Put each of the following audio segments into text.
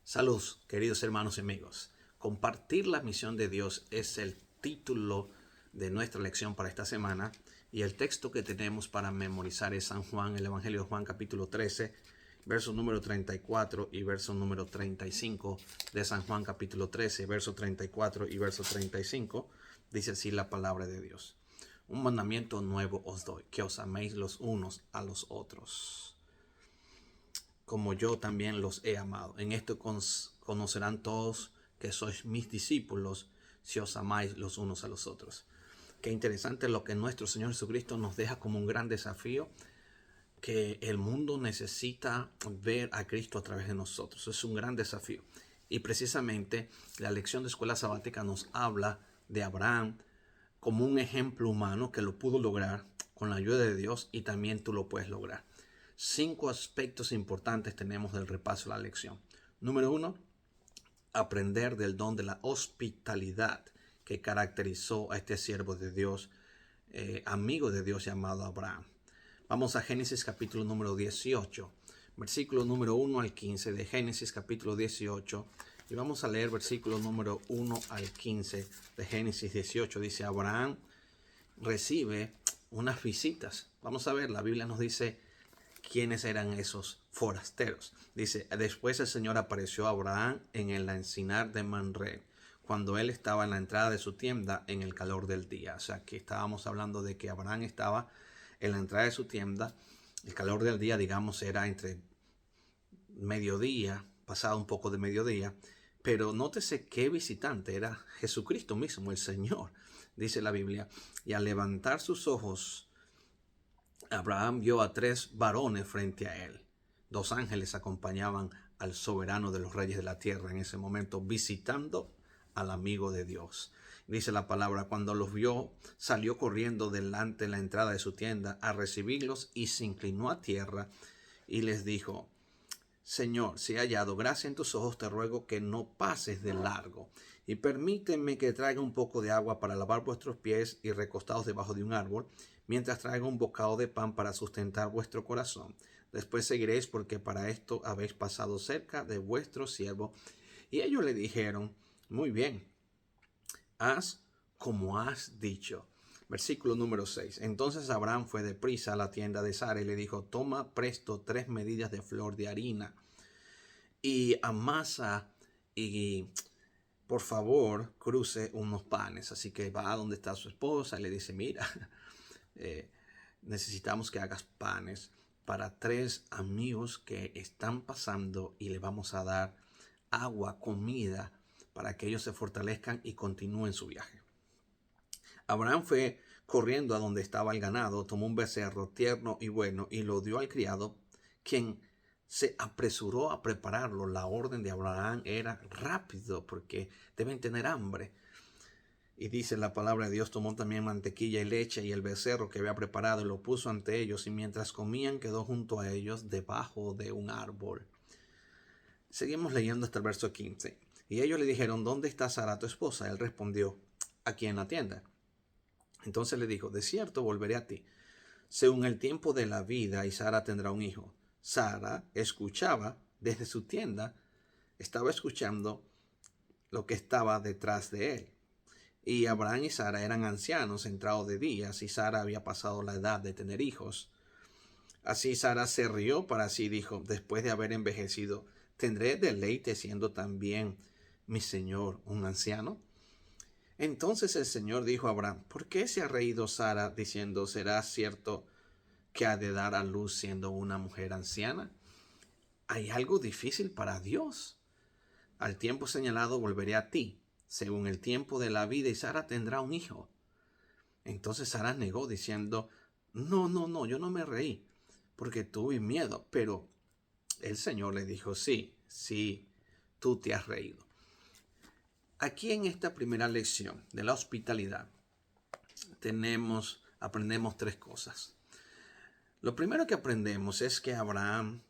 Salud, queridos hermanos y amigos. Compartir la misión de Dios es el título de nuestra lección para esta semana y el texto que tenemos para memorizar es San Juan, el Evangelio de Juan capítulo 13, verso número 34 y verso número 35 de San Juan capítulo 13, verso 34 y verso 35. Dice así la palabra de Dios. Un mandamiento nuevo os doy, que os améis los unos a los otros, como yo también los he amado. En esto conocerán todos que sois mis discípulos, si os amáis los unos a los otros. Qué interesante lo que nuestro Señor Jesucristo nos deja como un gran desafío, que el mundo necesita ver a Cristo a través de nosotros. Es un gran desafío. Y precisamente la lección de escuela sabática nos habla de Abraham como un ejemplo humano que lo pudo lograr con la ayuda de Dios, y también tú lo puedes lograr. 5 aspectos importantes tenemos del repaso de la lección. Número 1, aprender del don de la hospitalidad que caracterizó a este siervo de Dios, amigo de Dios llamado Abraham. Vamos a Génesis capítulo número 18, versículo número 1 al 15 de Génesis capítulo 18. Y vamos a leer versículo número 1 al 15 de Génesis 18. Dice: Abraham recibe unas visitas. Vamos a ver, la Biblia nos dice quiénes eran esos forasteros. Dice: después el Señor apareció a Abraham en el encinar de Manré, cuando él estaba en la entrada de su tienda en el calor del día. O sea, que estábamos hablando de que Abraham estaba en la entrada de su tienda. El calor del día, digamos, era entre mediodía, pasado un poco de mediodía. Pero nótese qué visitante, era Jesucristo mismo, el Señor, dice la Biblia. Y al levantar sus ojos, Abraham vio a 3 varones frente a él. 2 ángeles acompañaban al soberano de los reyes de la tierra en ese momento, visitando al amigo de Dios. Dice la palabra: cuando los vio, salió corriendo delante de la entrada de su tienda a recibirlos, y se inclinó a tierra y les dijo: Señor, si he hallado gracia en tus ojos, te ruego que no pases de largo, y permíteme que traiga un poco de agua para lavar vuestros pies, y recostados debajo de un árbol, mientras traiga un bocado de pan para sustentar vuestro corazón. Después seguiréis, porque para esto habéis pasado cerca de vuestro siervo. Y ellos le dijeron: muy bien, haz como has dicho. Versículo número 6. Entonces Abraham fue deprisa a la tienda de Sara y le dijo: toma presto 3 medidas de flor de harina y amasa, y por favor cruce unos panes. Así que va a donde está su esposa y le dice: mira, necesitamos que hagas panes para 3 amigos que están pasando, y le vamos a dar agua, comida, para que ellos se fortalezcan y continúen su viaje. Abraham fue corriendo a donde estaba el ganado, tomó un becerro tierno y bueno y lo dio al criado, quien se apresuró a prepararlo. La orden de Abraham era rápido, porque deben tener hambre. Y dice la palabra de Dios: tomó también mantequilla y leche y el becerro que había preparado, y lo puso ante ellos, y mientras comían quedó junto a ellos debajo de un árbol. Seguimos leyendo hasta el verso 15. Y ellos le dijeron: ¿dónde está Sara tu esposa? Él respondió: aquí en la tienda. Entonces le dijo: de cierto volveré a ti, según el tiempo de la vida, y Sara tendrá un hijo. Sara escuchaba desde su tienda, estaba escuchando lo que estaba detrás de él. Y Abraham y Sara eran ancianos, entrados de días, y Sara había pasado la edad de tener hijos. Así Sara se rió para sí, dijo: después de haber envejecido, ¿tendré deleite siendo también mi señor un anciano? Entonces el Señor dijo a Abraham: ¿por qué se ha reído Sara, diciendo: ¿será cierto que ha de dar a luz siendo una mujer anciana? ¿Hay algo difícil para Dios? Al tiempo señalado volveré a ti, según el tiempo de la vida, y Sara tendrá un hijo. Entonces Sara negó, diciendo: no, yo no me reí, porque tuve miedo. Pero el Señor le dijo: sí, tú te has reído. Aquí en esta primera lección de la hospitalidad aprendemos 3 cosas. Lo primero que aprendemos es que Abraham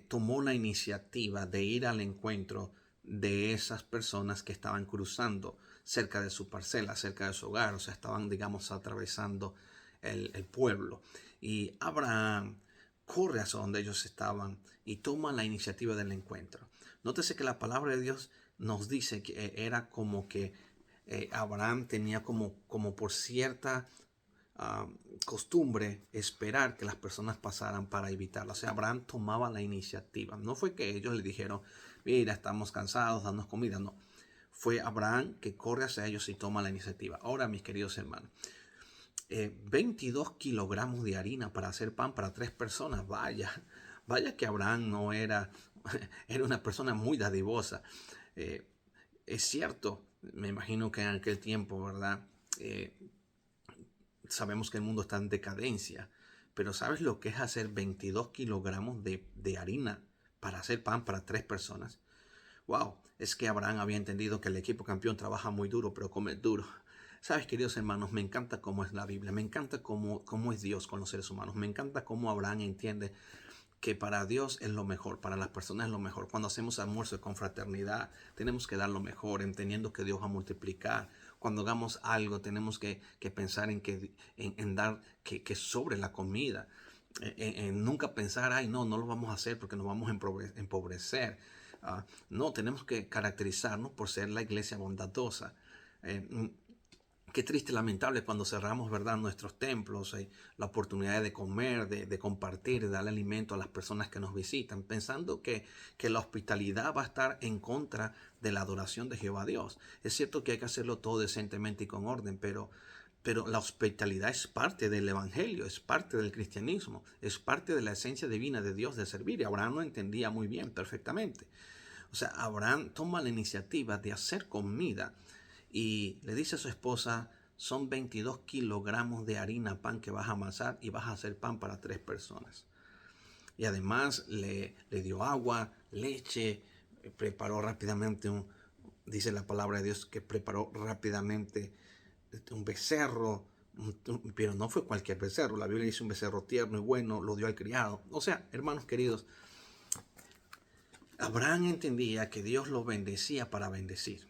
tomó la iniciativa de ir al encuentro de esas personas que estaban cruzando cerca de su parcela, cerca de su hogar. O sea, estaban, digamos, atravesando el pueblo. Y Abraham, corre hacia donde ellos estaban y toma la iniciativa del encuentro. Nótese que la palabra de Dios nos dice que era como que Abraham tenía como por cierta costumbre esperar que las personas pasaran para evitarlo. O sea, Abraham tomaba la iniciativa. No fue que ellos le dijeron, mira, estamos cansados, danos comida. No, fue Abraham que corre hacia ellos y toma la iniciativa. Ahora, mis queridos hermanos, 22 kilogramos de harina para hacer pan para 3 personas. Vaya que Abraham no era una persona muy dadivosa. Es cierto, me imagino que en aquel tiempo, ¿verdad? Sabemos que el mundo está en decadencia, pero ¿sabes lo que es hacer 22 kilogramos de harina para hacer pan para 3 personas? Wow, es que Abraham había entendido que el equipo campeón trabaja muy duro, pero come duro. Sabes, queridos hermanos, me encanta cómo es la Biblia, me encanta cómo es Dios con los seres humanos, me encanta cómo Abraham entiende que para Dios es lo mejor, para las personas es lo mejor. Cuando hacemos almuerzo con fraternidad, tenemos que dar lo mejor, entendiendo que Dios va a multiplicar. Cuando hagamos algo, tenemos que pensar en dar que sobre la comida. En nunca pensar, ay, no lo vamos a hacer porque nos vamos a empobrecer. No, tenemos que caracterizarnos por ser la iglesia bondadosa. Qué triste, lamentable cuando cerramos, ¿verdad?, nuestros templos, la oportunidad de comer, de compartir, de darle alimento a las personas que nos visitan, pensando que la hospitalidad va a estar en contra de la adoración de Jehová Dios. Es cierto que hay que hacerlo todo decentemente y con orden, pero la hospitalidad es parte del evangelio, es parte del cristianismo, es parte de la esencia divina de Dios de servir. Y Abraham lo entendía muy bien, perfectamente. O sea, Abraham toma la iniciativa de hacer comida y le dice a su esposa, son 22 kilogramos de harina pan que vas a amasar y vas a hacer pan para 3 personas. Y además le dio agua, leche, preparó rápidamente dice la palabra de Dios que preparó rápidamente un becerro, pero no fue cualquier becerro. La Biblia dice un becerro tierno y bueno, lo dio al criado. O sea, hermanos queridos, Abraham entendía que Dios lo bendecía para bendecir.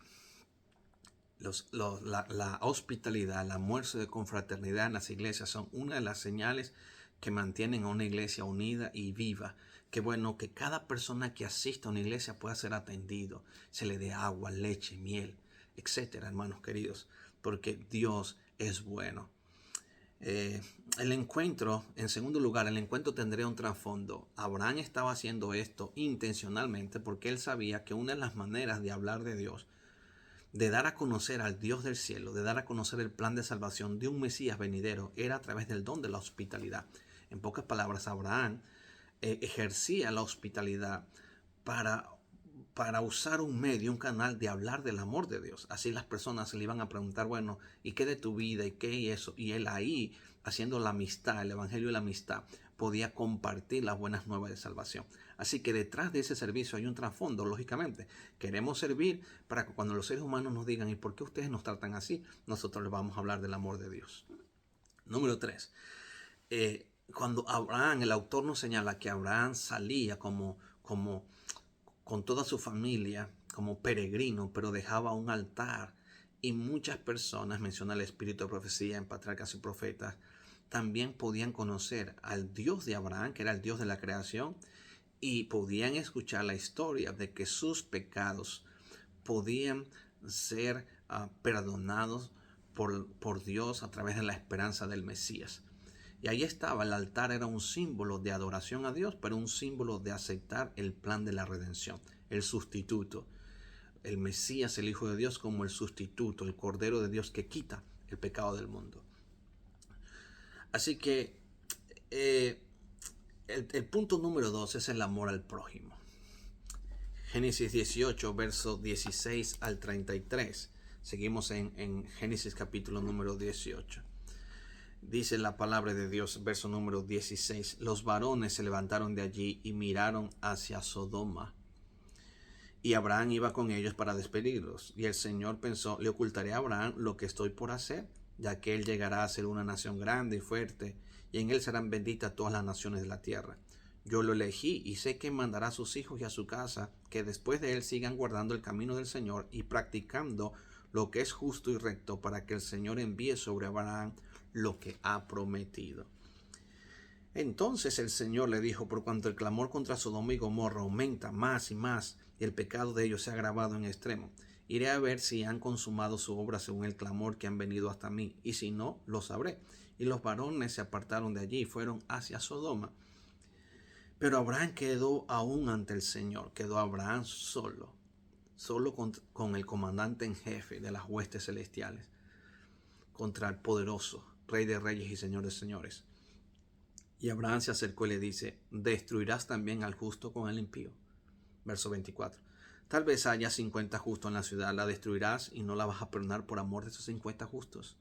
La hospitalidad, el almuerzo de confraternidad en las iglesias son una de las señales que mantienen a una iglesia unida y viva. Qué bueno que cada persona que asista a una iglesia pueda ser atendido, se le dé agua, leche, miel, etcétera, hermanos queridos, porque Dios es bueno. El encuentro, en segundo lugar, el encuentro tendría un trasfondo. Abraham estaba haciendo esto intencionalmente porque él sabía que una de las maneras de hablar de Dios, de dar a conocer al Dios del cielo, de dar a conocer el plan de salvación de un Mesías venidero, era a través del don de la hospitalidad. En pocas palabras, Abraham ejercía la hospitalidad para usar un medio, un canal de hablar del amor de Dios. Así las personas se le iban a preguntar, bueno, ¿y qué de tu vida? ¿Y qué y eso? Y él ahí, haciendo la amistad, el evangelio de la amistad, podía compartir las buenas nuevas de salvación. Así que detrás de ese servicio hay un trasfondo, lógicamente. Queremos servir para que cuando los seres humanos nos digan, ¿y por qué ustedes nos tratan así? Nosotros les vamos a hablar del amor de Dios. Número 3. Cuando Abraham, el autor nos señala que Abraham salía como con toda su familia, como peregrino, pero dejaba un altar. Y muchas personas, menciona el espíritu de profecía en Patriarcas y Profetas, también podían conocer al Dios de Abraham, que era el Dios de la creación, y podían escuchar la historia de que sus pecados podían ser perdonados por Dios a través de la esperanza del Mesías. Y ahí estaba, el altar era un símbolo de adoración a Dios, pero un símbolo de aceptar el plan de la redención, el sustituto. El Mesías, el Hijo de Dios, como el sustituto, el Cordero de Dios que quita el pecado del mundo. Así que el punto número 2 es el amor al prójimo. Génesis 18, versos 16 al 33. Seguimos en Génesis capítulo número 18. Dice la palabra de Dios, verso número 16. Los varones se levantaron de allí y miraron hacia Sodoma. Y Abraham iba con ellos para despedirlos. Y el Señor pensó, le ocultaré a Abraham lo que estoy por hacer, ya que él llegará a ser una nación grande y fuerte, y en él serán benditas todas las naciones de la tierra. Yo lo elegí y sé que mandará a sus hijos y a su casa, que después de él sigan guardando el camino del Señor y practicando lo que es justo y recto, para que el Señor envíe sobre Abraham lo que ha prometido. Entonces el Señor le dijo: por cuanto el clamor contra Sodoma y Gomorra aumenta más y más, y el pecado de ellos se ha agravado en extremo, iré a ver si han consumado su obra según el clamor que han venido hasta mí, y si no, lo sabré. Y los varones se apartaron de allí y fueron hacia Sodoma. Pero Abraham quedó aún ante el Señor, quedó Abraham solo con el comandante en jefe de las huestes celestiales, contra el poderoso, Rey de reyes y Señor de señores. Y Abraham se acercó y le dice: ¿destruirás también al justo con el impío? Verso 24. Tal vez haya 50 justos en la ciudad, la destruirás y no la vas a perdonar por amor de esos 50 justos.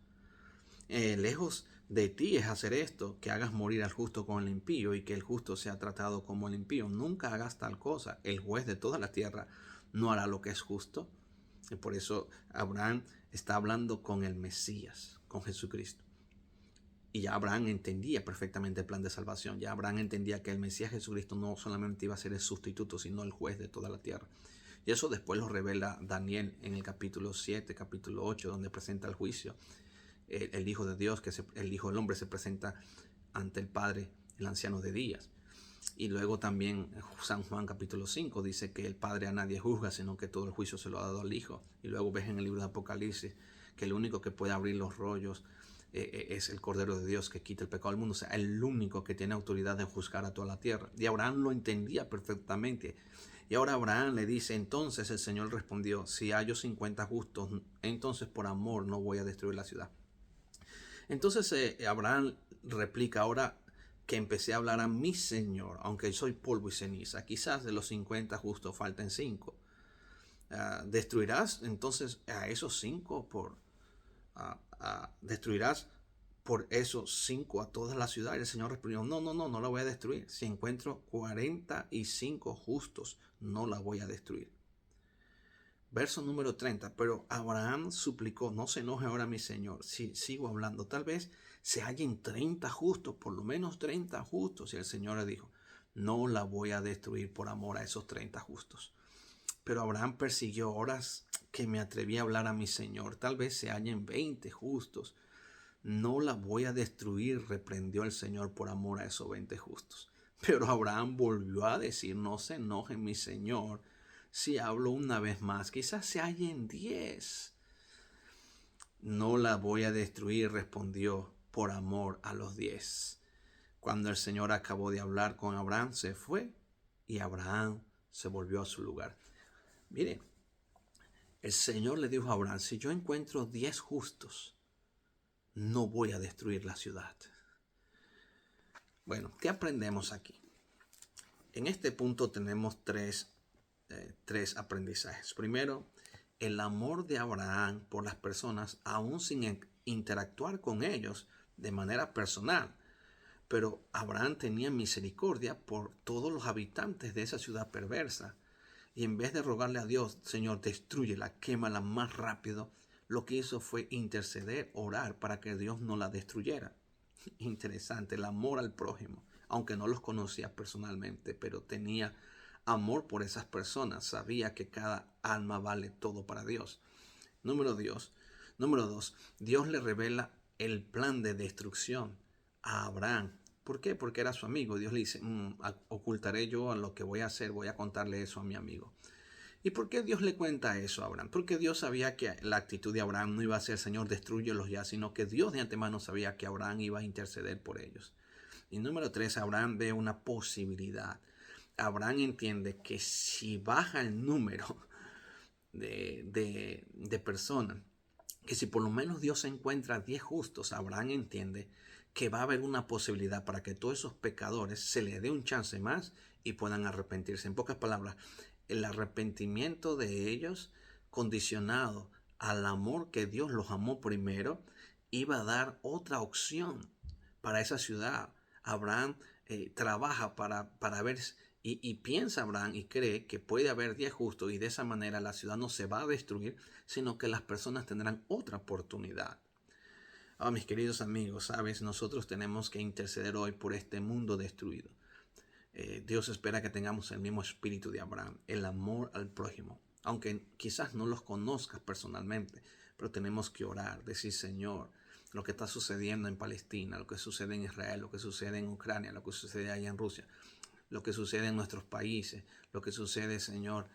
Lejos de ti es hacer esto, que hagas morir al justo con el impío y que el justo sea tratado como el impío. Nunca hagas tal cosa. El juez de toda la tierra no hará lo que es justo. Y por eso Abraham está hablando con el Mesías, con Jesucristo. Y ya Abraham entendía perfectamente el plan de salvación. Ya Abraham entendía que el Mesías Jesucristo no solamente iba a ser el sustituto, sino el juez de toda la tierra. Y eso después lo revela Daniel en el capítulo 7, capítulo 8, donde presenta el juicio. El Hijo de Dios, el Hijo del Hombre, se presenta ante el Padre, el anciano de días. Y luego también San Juan capítulo 5 dice que el Padre a nadie juzga, sino que todo el juicio se lo ha dado al Hijo. Y luego ves en el libro de Apocalipsis que el único que puede abrir los rollos es el Cordero de Dios que quita el pecado del mundo. O sea, el único que tiene autoridad de juzgar a toda la tierra. Y Abraham lo entendía perfectamente. Y ahora Abraham le dice: entonces el Señor respondió: si hallo 50 justos, entonces por amor no voy a destruir la ciudad. Entonces Abraham replica: ahora que empecé a hablar a mi Señor, aunque soy polvo y ceniza, quizás de los 50 justos falten 5. ¿Destruirás entonces a esos 5 destruirás por esos 5 a toda la ciudad? Y el Señor respondió: no la voy a destruir. Si encuentro 45 justos, no la voy a destruir. Verso número 30. Pero Abraham suplicó: no se enoje ahora mi Señor, si sigo hablando. Tal vez se hallen 30 justos, por lo menos 30 justos. Y el Señor le dijo: no la voy a destruir por amor a esos 30 justos. Pero Abraham persiguió: horas que me atreví a hablar a mi Señor, tal vez se hallen 20 justos. No la voy a destruir, reprendió el Señor, por amor a esos 20 justos. Pero Abraham volvió a decir: no se enoje mi Señor si hablo una vez más, quizás se hallen 10. No la voy a destruir, respondió, por amor a los 10. Cuando el Señor acabó de hablar con Abraham, se fue y Abraham se volvió a su lugar. Miren, el Señor le dijo a Abraham: si yo encuentro 10 justos, no voy a destruir la ciudad. Bueno, ¿qué aprendemos aquí? En este punto tenemos tres aprendizajes. Primero, el amor de Abraham por las personas, aún sin interactuar con ellos de manera personal. Pero Abraham tenía misericordia por todos los habitantes de esa ciudad perversa. Y en vez de rogarle a Dios: Señor, destrúyela, quémala más rápido, lo que hizo fue interceder, orar para que Dios no la destruyera. Interesante, el amor al prójimo. Aunque no los conocía personalmente, pero tenía amor por esas personas. Sabía que cada alma vale todo para Dios. Número 2. Dios le revela el plan de destrucción a Abraham. ¿Por qué? Porque era su amigo. Dios le dice: ocultaré yo a lo que voy a hacer, voy a contarle eso a mi amigo. ¿Y por qué Dios le cuenta eso a Abraham? Porque Dios sabía que la actitud de Abraham no iba a ser: Señor, destrúyelos ya, sino que Dios de antemano sabía que Abraham iba a interceder por ellos. Y número 3, Abraham ve una posibilidad. Abraham entiende que si baja el número de personas, que si por lo menos Dios encuentra 10 justos, Abraham entiende que va a haber una posibilidad para que todos esos pecadores se les dé un chance más y puedan arrepentirse. En pocas palabras, el arrepentimiento de ellos, condicionado al amor que Dios los amó primero, iba a dar otra opción para esa ciudad. Abraham trabaja para ver y piensa Abraham y cree que puede haber 10 justos, y de esa manera la ciudad no se va a destruir, sino que las personas tendrán otra oportunidad. Mis queridos amigos, sabes, nosotros tenemos que interceder hoy por este mundo destruido. Dios espera que tengamos el mismo espíritu de Abraham, el amor al prójimo. Aunque quizás no los conozcas personalmente, pero tenemos que orar, decir: Señor, lo que está sucediendo en Palestina, lo que sucede en Israel, lo que sucede en Ucrania, lo que sucede allá en Rusia, lo que sucede en nuestros países, lo que sucede, Señor,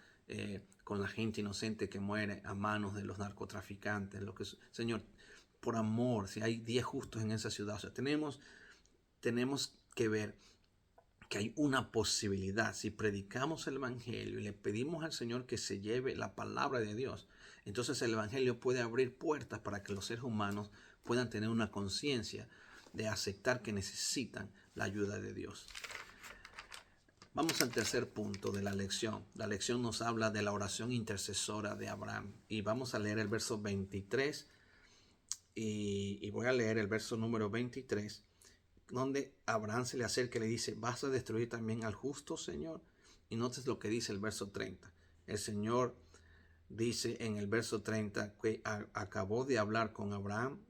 con la gente inocente que muere a manos de los narcotraficantes, Señor, por amor, si hay 10 justos en esa ciudad, o sea, tenemos que ver que hay una posibilidad. Si predicamos el Evangelio y le pedimos al Señor que se lleve la palabra de Dios, entonces el Evangelio puede abrir puertas para que los seres humanos puedan tener una conciencia de aceptar que necesitan la ayuda de Dios. Vamos al tercer punto de la lección. La lección nos habla de la oración intercesora de Abraham. Y vamos a leer el verso 23 y voy a leer el verso número 23, donde Abraham se le acerca y le dice: ¿vas a destruir también al justo, Señor? Y notes lo que dice el verso 30. El Señor dice en el verso 30 que acabó de hablar con Abraham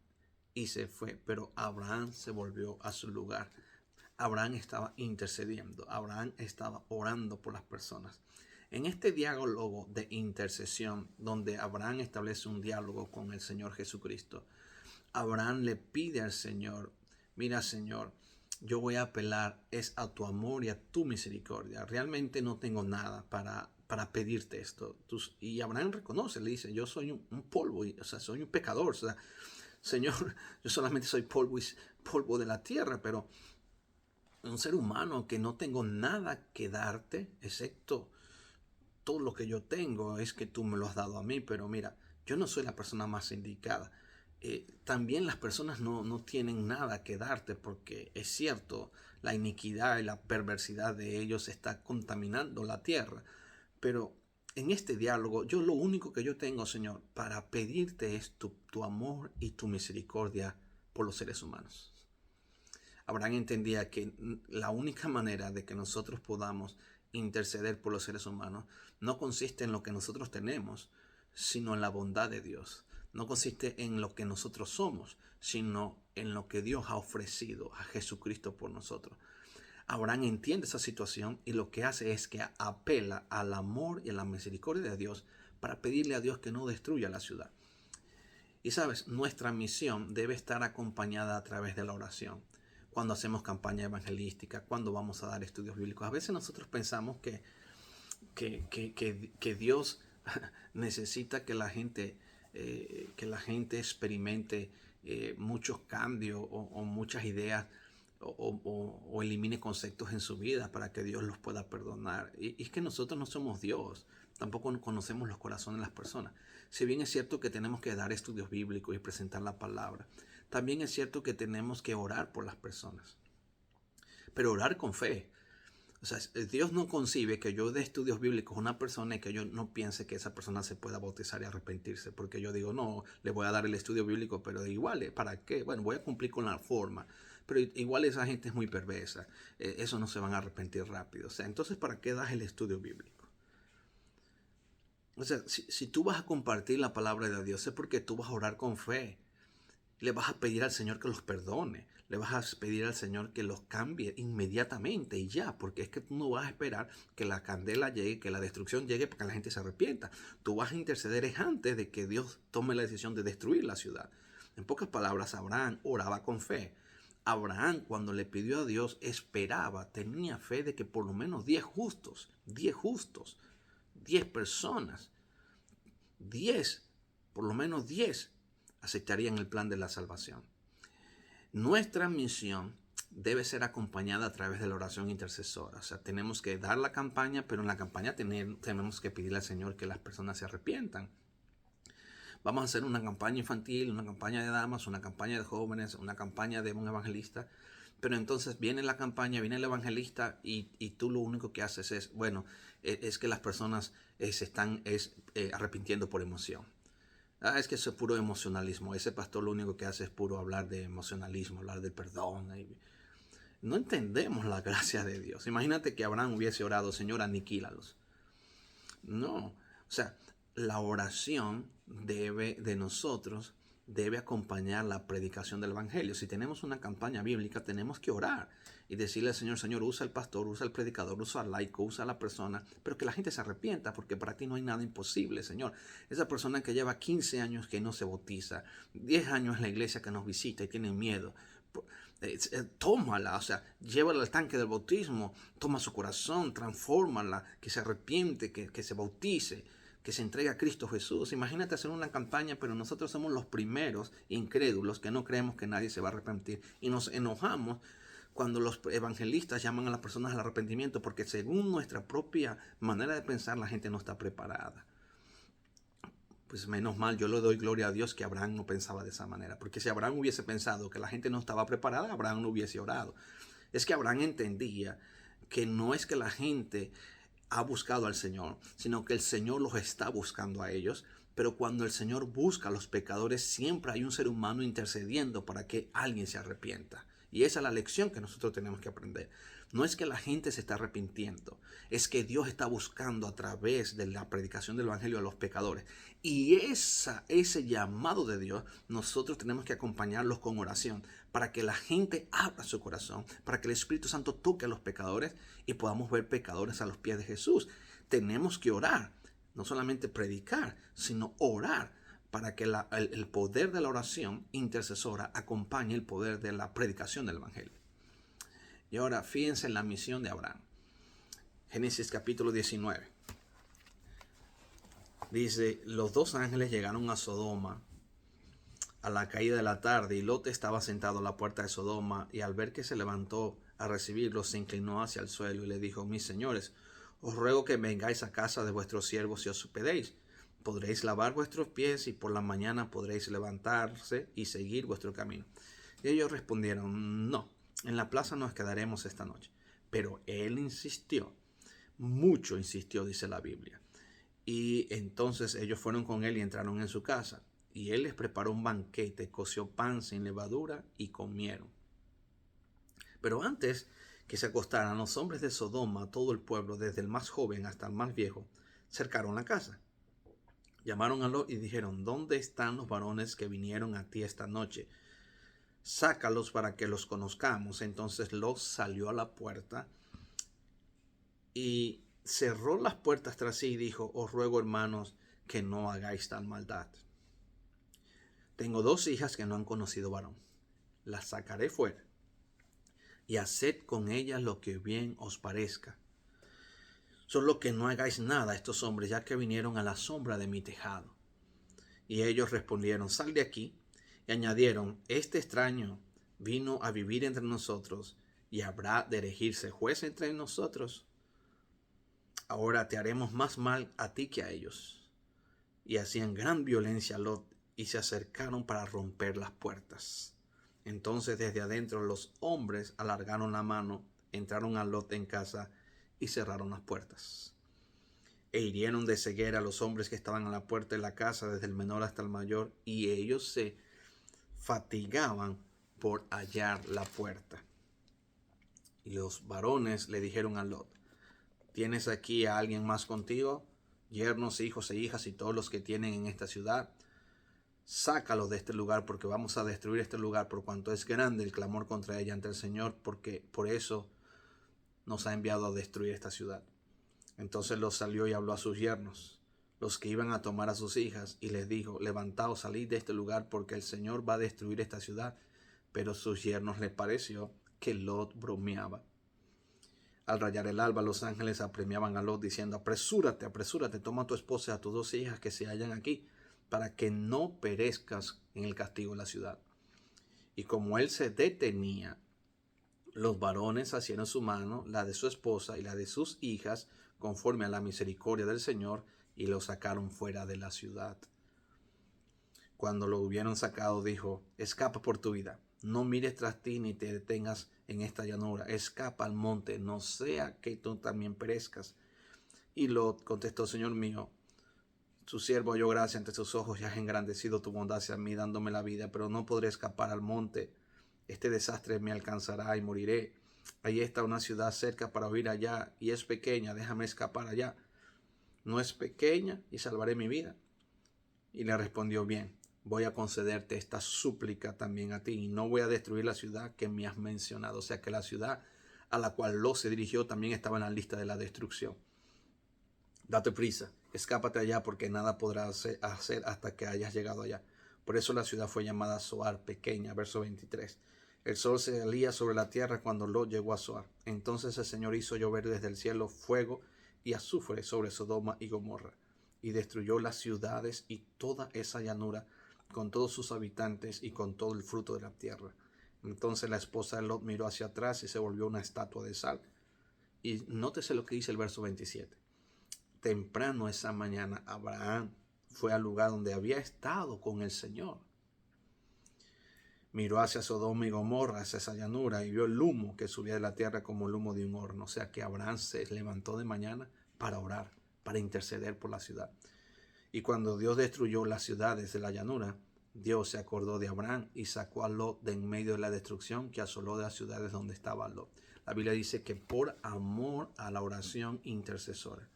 y se fue, pero Abraham se volvió a su lugar. Abraham estaba intercediendo, Abraham estaba orando por las personas. En este diálogo de intercesión, donde Abraham establece un diálogo con el Señor Jesucristo, Abraham le pide al Señor: mira, Señor, yo voy a apelar a tu amor y a tu misericordia. Realmente no tengo nada para pedirte esto. Y Abraham reconoce, le dice: yo soy un polvo, o sea, soy un pecador. O sea, Señor, yo solamente soy polvo de la tierra, pero un ser humano que no tengo nada que darte, excepto todo lo que yo tengo es que tú me lo has dado a mí. Pero mira, yo no soy la persona más indicada. También las personas no tienen nada que darte, porque es cierto, la iniquidad y la perversidad de ellos está contaminando la tierra. Pero en este diálogo, lo único que yo tengo, Señor, para pedirte es tu amor y tu misericordia por los seres humanos. Abraham entendía que la única manera de que nosotros podamos interceder por los seres humanos no consiste en lo que nosotros tenemos, sino en la bondad de Dios. No consiste en lo que nosotros somos, sino en lo que Dios ha ofrecido a Jesucristo por nosotros. Abraham entiende esa situación y lo que hace es que apela al amor y a la misericordia de Dios para pedirle a Dios que no destruya la ciudad. Y sabes, nuestra misión debe estar acompañada a través de la oración. Cuando hacemos campaña evangelística, cuando vamos a dar estudios bíblicos, a veces nosotros pensamos que Dios necesita que la gente experimente muchos cambios o muchas ideas o elimine conceptos en su vida para que Dios los pueda perdonar. Y es que nosotros no somos Dios, tampoco conocemos los corazones de las personas. Si bien es cierto que tenemos que dar estudios bíblicos y presentar la palabra, también es cierto que tenemos que orar por las personas, pero orar con fe. O sea, Dios no concibe que yo dé estudios bíblicos a una persona y que yo no piense que esa persona se pueda bautizar y arrepentirse. Porque yo digo, no, le voy a dar el estudio bíblico, pero igual, ¿para qué? Bueno, voy a cumplir con la forma. Pero igual esa gente es muy perversa. Eso no se van a arrepentir rápido. O sea, entonces, ¿para qué das el estudio bíblico? O sea, si tú vas a compartir la palabra de Dios, es porque tú vas a orar con fe. Le vas a pedir al Señor que los perdone. Le vas a pedir al Señor que los cambie inmediatamente y ya. Porque es que tú no vas a esperar que la candela llegue, que la destrucción llegue para que la gente se arrepienta. Tú vas a interceder antes de que Dios tome la decisión de destruir la ciudad. En pocas palabras, Abraham oraba con fe. Abraham, cuando le pidió a Dios, esperaba, tenía fe de que por lo menos 10 justos, 10 personas, 10, por lo menos 10, aceptarían el plan de la salvación. Nuestra misión debe ser acompañada a través de la oración intercesora. O sea, tenemos que dar la campaña, pero en la campaña tenemos que pedirle al Señor que las personas se arrepientan. Vamos a hacer una campaña infantil, una campaña de damas, una campaña de jóvenes, una campaña de un evangelista. Pero entonces viene la campaña, viene el evangelista y tú lo único que haces es, es que las personas se están arrepintiendo por emoción. Es que eso es puro emocionalismo. Ese pastor lo único que hace es puro hablar de emocionalismo, hablar de perdón. No entendemos la gracia de Dios. Imagínate que Abraham hubiese orado: Señor, aniquílalos. No, o sea, la oración debe de nosotros debe acompañar la predicación del evangelio. Si tenemos una campaña bíblica, tenemos que orar y decirle al Señor: Señor, usa al pastor, usa al predicador, usa al laico, usa a la persona, pero que la gente se arrepienta, porque para ti no hay nada imposible, Señor. Esa persona que lleva 15 años que no se bautiza, 10 años en la iglesia que nos visita y tiene miedo, tómala, o sea, llévala al tanque del bautismo, toma su corazón, transfórmala, que se arrepiente, que se bautice, que se entregue a Cristo Jesús. Imagínate hacer una campaña, pero nosotros somos los primeros incrédulos que no creemos que nadie se va a arrepentir, y nos enojamos cuando los evangelistas llaman a las personas al arrepentimiento, porque según nuestra propia manera de pensar, la gente no está preparada. Pues menos mal, yo le doy gloria a Dios que Abraham no pensaba de esa manera, porque si Abraham hubiese pensado que la gente no estaba preparada, Abraham no hubiese orado. Es que Abraham entendía que no es que la gente ha buscado al Señor, sino que el Señor los está buscando a ellos. Pero cuando el Señor busca a los pecadores, siempre hay un ser humano intercediendo para que alguien se arrepienta. Y esa es la lección que nosotros tenemos que aprender. No es que la gente se está arrepintiendo, es que Dios está buscando a través de la predicación del evangelio a los pecadores. Y ese llamado de Dios, nosotros tenemos que acompañarlos con oración, para que la gente abra su corazón, para que el Espíritu Santo toque a los pecadores y podamos ver pecadores a los pies de Jesús. Tenemos que orar, no solamente predicar, sino orar, para que el poder de la oración intercesora acompañe el poder de la predicación del evangelio. Y ahora fíjense en la misión de Abraham. Génesis capítulo 19. Dice: los dos ángeles llegaron a Sodoma a la caída de la tarde, y Lot estaba sentado a la puerta de Sodoma, y al ver que se levantó a recibirlos, se inclinó hacia el suelo y le dijo: mis señores, os ruego que vengáis a casa de vuestros siervos y os hospedéis. Podréis lavar vuestros pies, y por la mañana podréis levantarse y seguir vuestro camino. Y ellos respondieron: no, en la plaza nos quedaremos esta noche. Pero él insistió, mucho insistió, dice la Biblia. Y entonces ellos fueron con él y entraron en su casa. Y él les preparó un banquete, coció pan sin levadura y comieron. Pero antes que se acostaran, los hombres de Sodoma, todo el pueblo, desde el más joven hasta el más viejo, cercaron la casa. Llamaron a Lot y dijeron: ¿dónde están los varones que vinieron a ti esta noche? Sácalos para que los conozcamos. Entonces Lot salió a la puerta y cerró las puertas tras sí y dijo: os ruego, hermanos, que no hagáis tal maldad. Tengo 2 hijas que no han conocido varón. Las sacaré fuera y haced con ellas lo que bien os parezca. Solo que no hagáis nada a estos hombres, ya que vinieron a la sombra de mi tejado. Y ellos respondieron: sal de aquí. Y añadieron: este extraño vino a vivir entre nosotros, y habrá de erigirse juez entre nosotros. Ahora te haremos más mal a ti que a ellos. Y hacían gran violencia a Lot, y se acercaron para romper las puertas. Entonces desde adentro los hombres alargaron la mano, entraron a Lot en casa y cerraron las puertas. E hirieron de ceguera a los hombres que estaban a la puerta de la casa, desde el menor hasta el mayor, y ellos se fatigaban por hallar la puerta. Y los varones le dijeron a Lot: ¿tienes aquí a alguien más contigo? Yernos, hijos e hijas y todos los que tienen en esta ciudad. Sácalos de este lugar, porque vamos a destruir este lugar, por cuanto es grande el clamor contra ella ante el Señor, porque por eso nos ha enviado a destruir esta ciudad. Entonces los salió y habló a sus yernos, los que iban a tomar a sus hijas, y les dijo: levantaos, salid de este lugar, porque el Señor va a destruir esta ciudad. Pero sus yernos les pareció que Lot bromeaba. Al rayar el alba, los ángeles apremiaban a Lot, diciendo: apresúrate, apresúrate, toma a tu esposa y a tus 2 hijas que se hallan aquí, para que no perezcas en el castigo de la ciudad. Y como él se detenía, los varones asieron su mano, la de su esposa y la de sus hijas, conforme a la misericordia del Señor, y lo sacaron fuera de la ciudad. Cuando lo hubieron sacado, dijo: escapa por tu vida, no mires tras ti ni te detengas en esta llanura, escapa al monte, no sea que tú también perezcas. Y Lot contestó: Señor mío, su siervo halló gracia ante sus ojos y has engrandecido tu bondad hacia mí, dándome la vida, pero no podré escapar al monte. Este desastre me alcanzará y moriré. Ahí está una ciudad cerca para huir allá, y es pequeña, déjame escapar allá. No es pequeña y salvaré mi vida. Y le respondió: bien, voy a concederte esta súplica también a ti, y no voy a destruir la ciudad que me has mencionado. O sea que la ciudad a la cual Lot se dirigió también estaba en la lista de la destrucción. Date prisa, escápate allá, porque nada podrás hacer hasta que hayas llegado allá. Por eso la ciudad fue llamada Zoar, pequeña. Verso 23. El sol se salía sobre la tierra cuando Lot llegó a Zoar. Entonces el Señor hizo llover desde el cielo fuego y azufre sobre Sodoma y Gomorra, y destruyó las ciudades y toda esa llanura, con todos sus habitantes y con todo el fruto de la tierra. Entonces la esposa de Lot miró hacia atrás y se volvió una estatua de sal. Y nótese lo que dice el verso 27. Temprano esa mañana Abraham fue al lugar donde había estado con el Señor. Miró hacia Sodoma y Gomorra, hacia esa llanura, y vio el humo que subía de la tierra como el humo de un horno. O sea que Abraham se levantó de mañana para orar, para interceder por la ciudad. Y cuando Dios destruyó las ciudades de la llanura, Dios se acordó de Abraham y sacó a Lot de en medio de la destrucción que asoló de las ciudades donde estaba Lot. La Biblia dice que por amor a la oración intercesora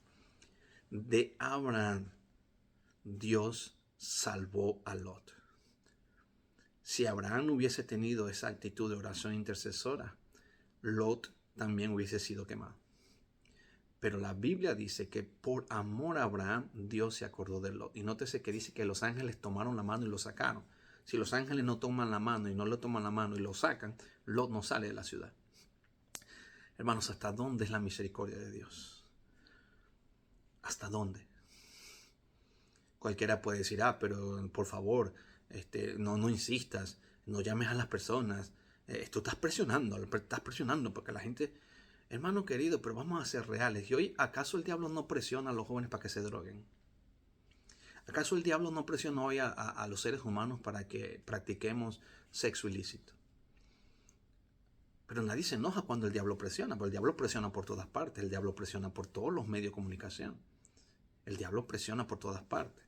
de Abraham, Dios salvó a Lot. Si Abraham hubiese tenido esa actitud de oración intercesora, Lot también hubiese sido quemado. Pero la Biblia dice que por amor a Abraham, Dios se acordó de Lot. Y nótese que dice que los ángeles tomaron la mano y lo sacaron. Si los ángeles no toman la mano y no le toman la mano y lo sacan, Lot no sale de la ciudad. Hermanos, ¿hasta dónde es la misericordia de Dios? ¿Hasta dónde? Cualquiera puede decir, pero por favor, no insistas, no llames a las personas. Tú estás presionando porque la gente, hermano querido, pero vamos a ser reales. ¿Y hoy acaso el diablo no presiona a los jóvenes para que se droguen? ¿Acaso el diablo no presiona hoy a los seres humanos para que practiquemos sexo ilícito? Pero nadie se enoja cuando el diablo presiona, porque el diablo presiona por todas partes, el diablo presiona por todos los medios de comunicación. El diablo presiona por todas partes.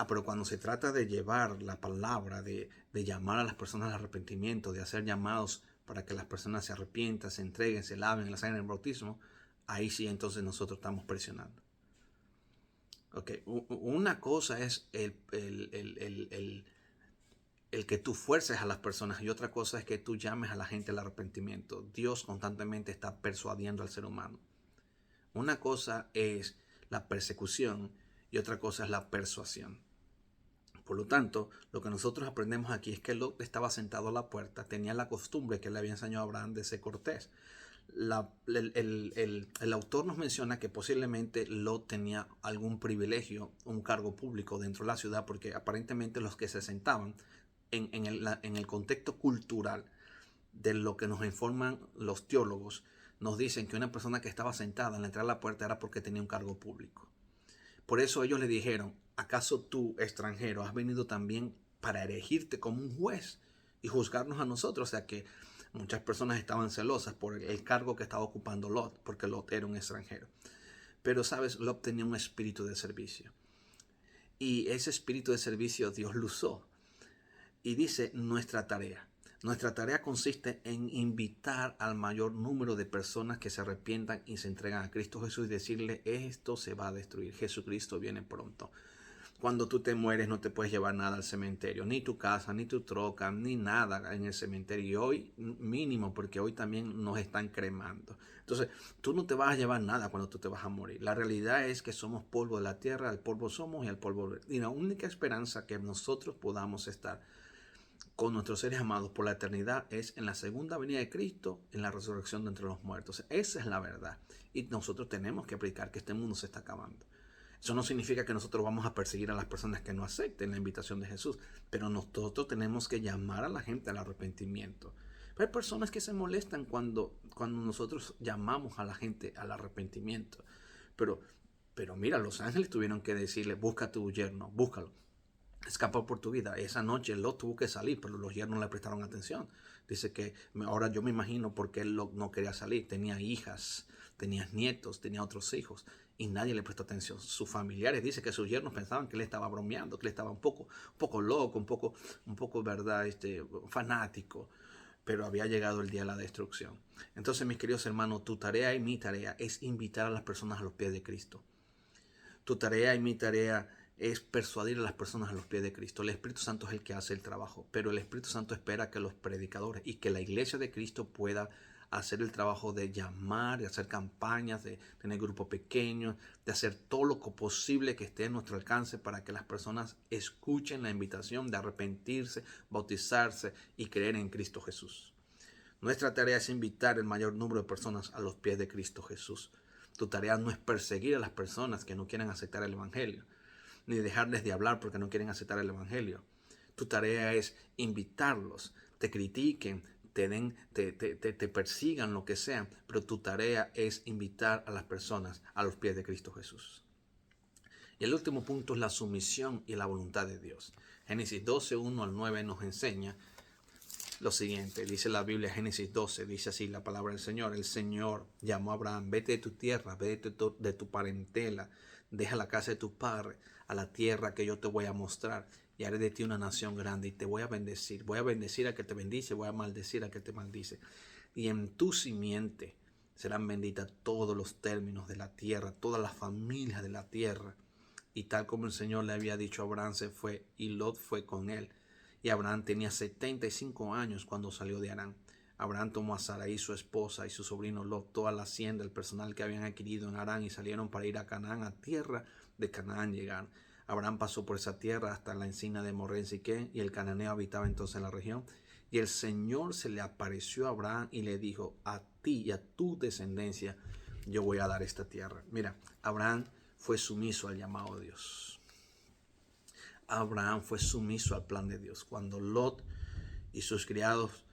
Pero cuando se trata de llevar la palabra, de llamar a las personas al arrepentimiento, de hacer llamados para que las personas se arrepientan, se entreguen, se laven en la sangre del bautismo, ahí sí entonces nosotros estamos presionando. Okay. Una cosa es el que tú fuerces a las personas y otra cosa es que tú llames a la gente al arrepentimiento. Dios constantemente está persuadiendo al ser humano. Una cosa es la persecución y otra cosa es la persuasión. Por lo tanto, lo que nosotros aprendemos aquí es que Lot estaba sentado a la puerta, tenía la costumbre que le había enseñado a Abraham de ser cortés. El autor nos menciona que posiblemente Lot tenía algún privilegio, un cargo público dentro de la ciudad, porque aparentemente los que se sentaban en el contexto cultural de lo que nos informan los teólogos, nos dicen que una persona que estaba sentada en la entrada de la puerta era porque tenía un cargo público. Por eso ellos le dijeron, ¿acaso tú, extranjero, has venido también para erigirte como un juez y juzgarnos a nosotros? O sea que muchas personas estaban celosas por el cargo que estaba ocupando Lot, porque Lot era un extranjero. Pero, ¿sabes? Lot tenía un espíritu de servicio. Y ese espíritu de servicio Dios lo usó. Y dice, nuestra tarea. Nuestra tarea consiste en invitar al mayor número de personas que se arrepientan y se entregan a Cristo Jesús y decirle, esto se va a destruir, Jesucristo viene pronto. Cuando tú te mueres no te puedes llevar nada al cementerio, ni tu casa, ni tu troca, ni nada en el cementerio. Y hoy mínimo, porque hoy también nos están cremando. Entonces, tú no te vas a llevar nada cuando tú te vas a morir. La realidad es que somos polvo de la tierra, al polvo somos y al polvo. Y la única esperanza que nosotros podamos estar con nuestros seres amados por la eternidad es en la segunda venida de Cristo, en la resurrección de entre los muertos. Esa es la verdad. Y nosotros tenemos que aplicar que este mundo se está acabando. Eso no significa que nosotros vamos a perseguir a las personas que no acepten la invitación de Jesús, pero nosotros tenemos que llamar a la gente al arrepentimiento. Pero hay personas que se molestan cuando nosotros llamamos a la gente al arrepentimiento. Pero mira, los ángeles tuvieron que decirle, busca a tu yerno, búscalo. Escapó por tu vida. Esa noche Lot tuvo que salir, pero los yernos no le prestaron atención. Dice que ahora yo me imagino por qué él no quería salir. Tenía hijas, tenía nietos, tenía otros hijos y nadie le prestó atención. Sus familiares dice que sus yernos pensaban que él estaba bromeando, que él estaba un poco loco, un poco verdad, fanático. Pero había llegado el día de la destrucción. Entonces, mis queridos hermanos, tu tarea y mi tarea es invitar a las personas a los pies de Cristo. Tu tarea y mi tarea es persuadir a las personas a los pies de Cristo. El Espíritu Santo es el que hace el trabajo, pero el Espíritu Santo espera que los predicadores y que la iglesia de Cristo pueda hacer el trabajo de llamar, de hacer campañas, de tener grupos pequeños, de hacer todo lo posible que esté a nuestro alcance para que las personas escuchen la invitación de arrepentirse, bautizarse y creer en Cristo Jesús. Nuestra tarea es invitar el mayor número de personas a los pies de Cristo Jesús. Tu tarea no es perseguir a las personas que no quieren aceptar el Evangelio, ni dejarles de hablar porque no quieren aceptar el Evangelio. Tu tarea es invitarlos, te critiquen, te persigan, lo que sea, pero tu tarea es invitar a las personas a los pies de Cristo Jesús. Y el último punto es la sumisión y la voluntad de Dios. Génesis 12, 1 al 9 nos enseña lo siguiente. Dice la Biblia, Génesis 12, dice así la palabra del Señor. El Señor llamó a Abraham: vete de tu tierra, vete de tu parentela, deja la casa de tu padre, a la tierra que yo te voy a mostrar, y haré de ti una nación grande, y te voy a bendecir. Voy a bendecir a que te bendice, voy a maldecir a que te maldice. Y en tu simiente serán benditas todos los términos de la tierra, todas las familias de la tierra. Y tal como el Señor le había dicho a Abraham, se fue, y Lot fue con él. Y Abraham tenía 75 años cuando salió de Harán. Abraham tomó a Sarai, su esposa, y su sobrino Lot, toda la hacienda, el personal que habían adquirido en Harán, y salieron para ir a Canaán, a tierra de Canaán llegaron. Abraham pasó por esa tierra hasta la encina de Moré en Siquén, y el cananeo habitaba entonces en la región. Y el Señor se le apareció a Abraham y le dijo: a ti y a tu descendencia yo voy a dar esta tierra. Mira, Abraham fue sumiso al llamado de Dios. Abraham fue sumiso al plan de Dios. Cuando Lot y sus criados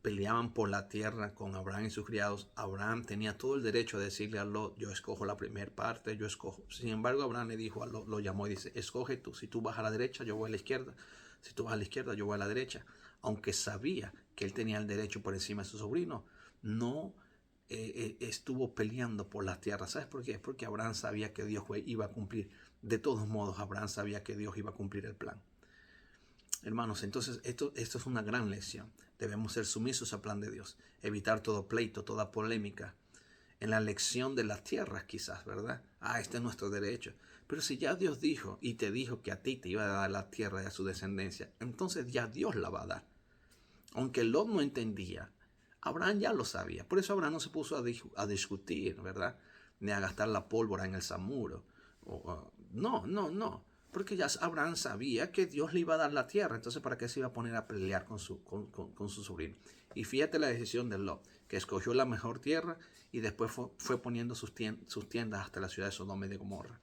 peleaban por la tierra con Abraham y sus criados, Abraham tenía todo el derecho a decirle a Lot: yo escojo la primera parte, yo escojo. Sin embargo, Abraham le dijo a Lot, lo llamó y dice: escoge tú, si tú vas a la derecha, yo voy a la izquierda, si tú vas a la izquierda, yo voy a la derecha. Aunque sabía que él tenía el derecho por encima de su sobrino, no estuvo peleando por la tierra. ¿Sabes por qué? Porque Abraham sabía que Dios iba a cumplir. De todos modos, Abraham sabía que Dios iba a cumplir el plan. Hermanos, entonces esto es una gran lección. Debemos ser sumisos al plan de Dios, evitar todo pleito, toda polémica. En la elección de las tierras quizás, ¿verdad? Este es nuestro derecho. Pero si ya Dios dijo y te dijo que a ti te iba a dar la tierra y a su descendencia, entonces ya Dios la va a dar. Aunque Lot no entendía, Abraham ya lo sabía. Por eso Abraham no se puso a discutir, ¿verdad? Ni a gastar la pólvora en el samuro. No. Porque ya Abraham sabía que Dios le iba a dar la tierra. Entonces, ¿para qué se iba a poner a pelear con su sobrino? Y fíjate la decisión de Lot, que escogió la mejor tierra y después fue poniendo sus tiendas hasta la ciudad de Sodoma y de Gomorra.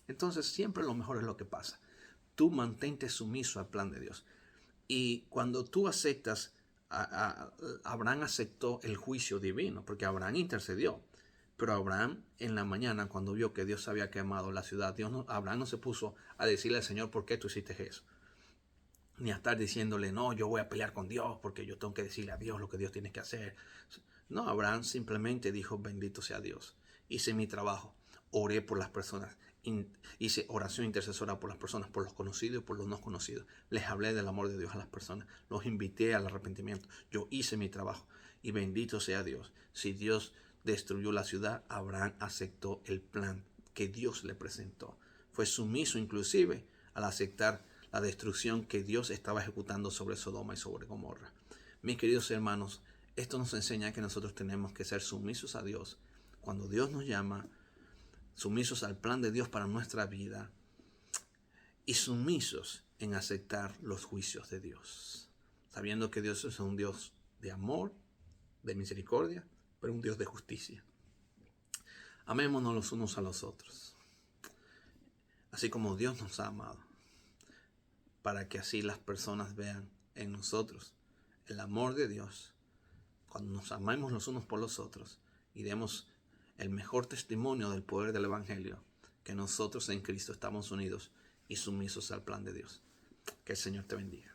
Entonces, siempre lo mejor es lo que pasa. Tú mantente sumiso al plan de Dios. Y cuando tú aceptas, Abraham aceptó el juicio divino, porque Abraham intercedió. Pero Abraham en la mañana, cuando vio que Dios había quemado la ciudad, Abraham no se puso a decirle al Señor: ¿por qué tú hiciste eso? Ni a estar diciéndole: no, yo voy a pelear con Dios porque yo tengo que decirle a Dios lo que Dios tiene que hacer. No, Abraham simplemente dijo: bendito sea Dios. Hice mi trabajo, oré por las personas, hice oración intercesora por las personas, por los conocidos y por los no conocidos. Les hablé del amor de Dios a las personas, los invité al arrepentimiento. Yo hice mi trabajo y bendito sea Dios. Si Dios destruyó la ciudad, Abraham aceptó el plan que Dios le presentó. Fue sumiso inclusive al aceptar la destrucción que Dios estaba ejecutando sobre Sodoma y sobre Gomorra. Mis queridos hermanos, esto nos enseña que nosotros tenemos que ser sumisos a Dios cuando Dios nos llama, sumisos al plan de Dios para nuestra vida y sumisos en aceptar los juicios de Dios, sabiendo que Dios es un Dios de amor, de misericordia, pero un Dios de justicia. Amémonos los unos a los otros, así como Dios nos ha amado, para que así las personas vean en nosotros el amor de Dios, cuando nos amemos los unos por los otros y demos el mejor testimonio del poder del Evangelio, que nosotros en Cristo estamos unidos y sumisos al plan de Dios. Que el Señor te bendiga.